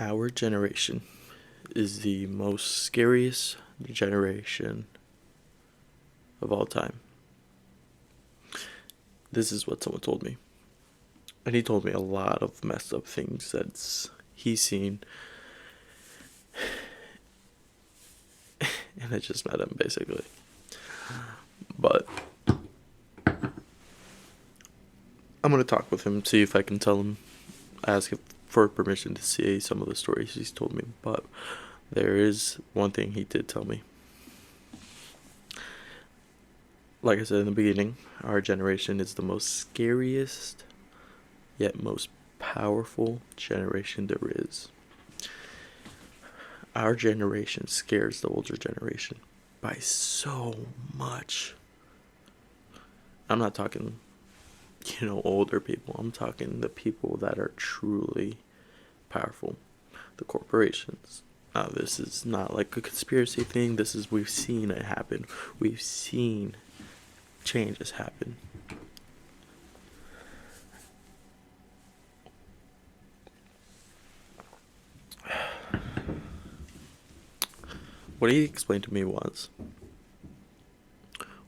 Our generation is the most scariest generation of all time. This is what someone told me. And he told me a lot of messed up things that he's seen. And I just met him, basically. But I'm going to talk with him, see if I can tell him, ask for permission to say some of the stories he's told me. But there is one thing he did tell me. Like I said in the beginning, our generation is the most scariest, yet most powerful generation there is. Our generation scares the older generation by so much. I'm not talking, older people. I'm talking the people that are truly powerful. The corporations. Now, this is not like a conspiracy thing. We've seen it happen. We've seen changes happen. What he explained to me was,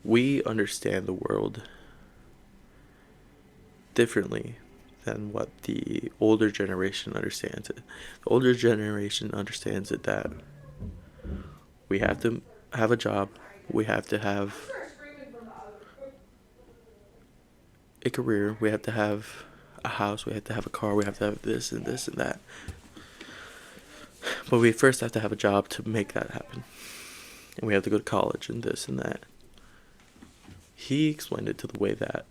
we understand the world differently than what the older generation understands it. The older generation understands it that we have to have a job, we have to have a career, we have to have a house, we have to have a car, we have to have this and this and that. But we first have to have a job to make that happen. And we have to go to college and this and that. He explained it to the way that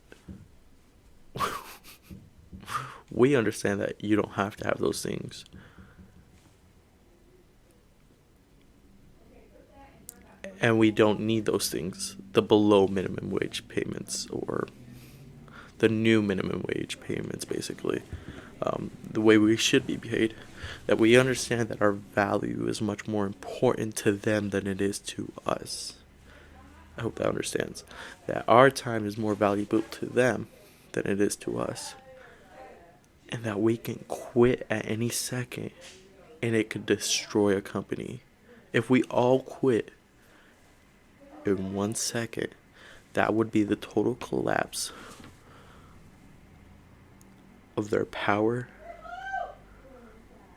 we understand that you don't have to have those things. And we don't need those things. The below minimum wage payments, or the new minimum wage payments, basically. The way we should be paid. That we understand that our value is much more important to them than it is to us. I hope that understands. That our time is more valuable to them than it is to us. And that we can quit at any second and it could destroy a company. If we all quit in 1 second, that would be the total collapse of their power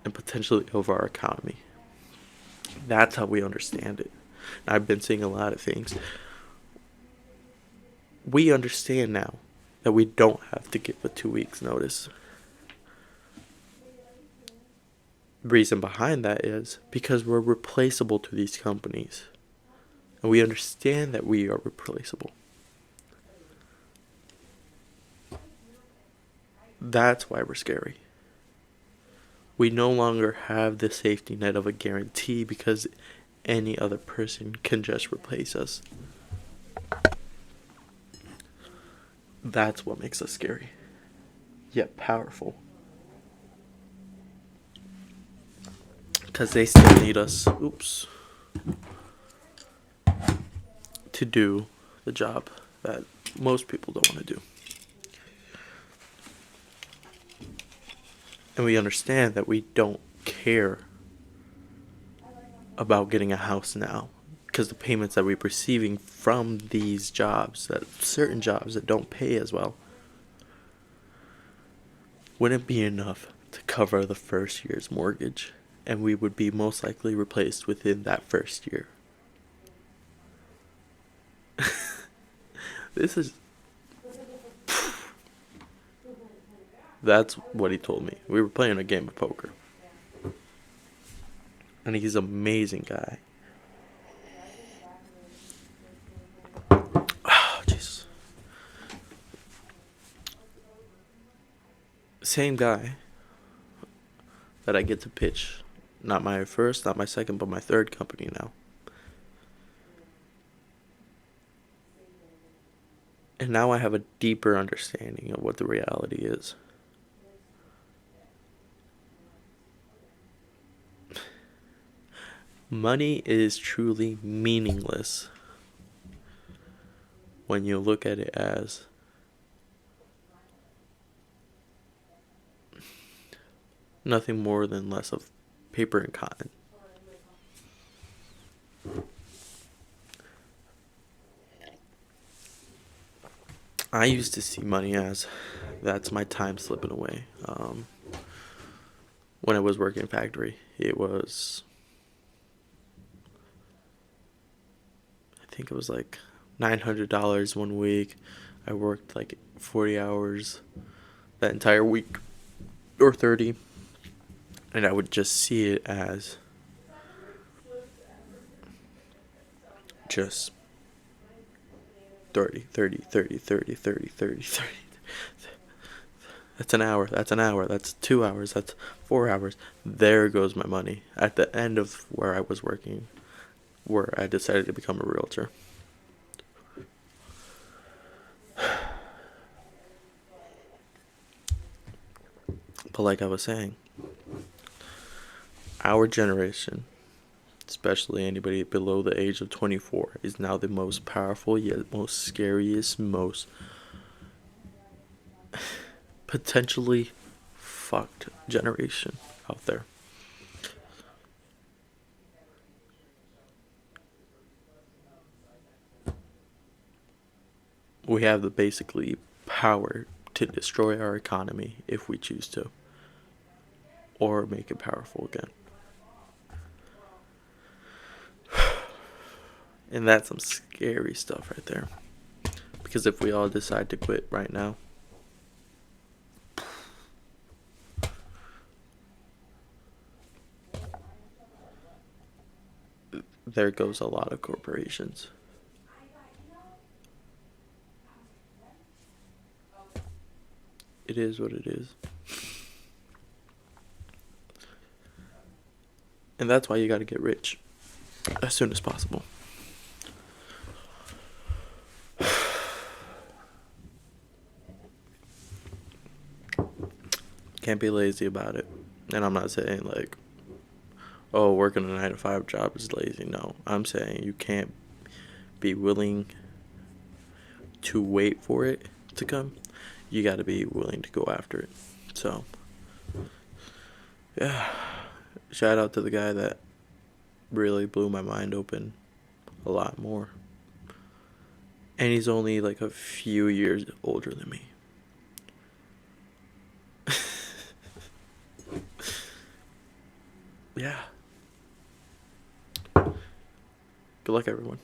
and potentially of our economy. That's how we understand it. And I've been seeing a lot of things. We understand now that we don't have to give a 2 weeks notice. The reason behind that is because we're replaceable to these companies. And we understand that we are replaceable. That's why we're scary. We no longer have the safety net of a guarantee because any other person can just replace us. That's what makes us scary, yet powerful. Because they still need us, to do the job that most people don't want to do. And we understand that we don't care about getting a house now, because the payments that we're receiving from these jobs, that certain jobs that don't pay as well, wouldn't be enough to cover the first year's mortgage, and we would be most likely replaced within that first year. That's what he told me. We were playing a game of poker. And he's an amazing guy. Oh, jeez. Same guy that I get to pitch. Not my first, not my second, but my third company now. And now I have a deeper understanding of what the reality is. Money is truly meaningless when you look at it as nothing more than less of paper and cotton. I used to see money as that's my time slipping away. When I was working in factory, I think it was like $900 one week. I worked like 40 hours that entire week, or 30, and I would just see it as just 30, 30, 30, 30, 30, 30, 30. That's an hour, that's an hour, that's 2 hours, that's 4 hours. There goes my money at the end of where I was working, where I decided to become a realtor. But like I was saying, our generation, especially anybody below the age of 24, is now the most powerful, yet most scariest, most potentially fucked generation out there. We have the basically power to destroy our economy if we choose to, or make it powerful again. And that's some scary stuff right there. Because if we all decide to quit right now, there goes a lot of corporations. It is what it is. And that's why you gotta get rich as soon as possible. Can't be lazy about it. And I'm not saying like, oh, working a 9 to 5 job is lazy. No, I'm saying you can't be willing to wait for it to come. You got to be willing to go after it. So, yeah, shout out to the guy that really blew my mind open a lot more. And he's only like a few years older than me. Yeah. Good luck, everyone.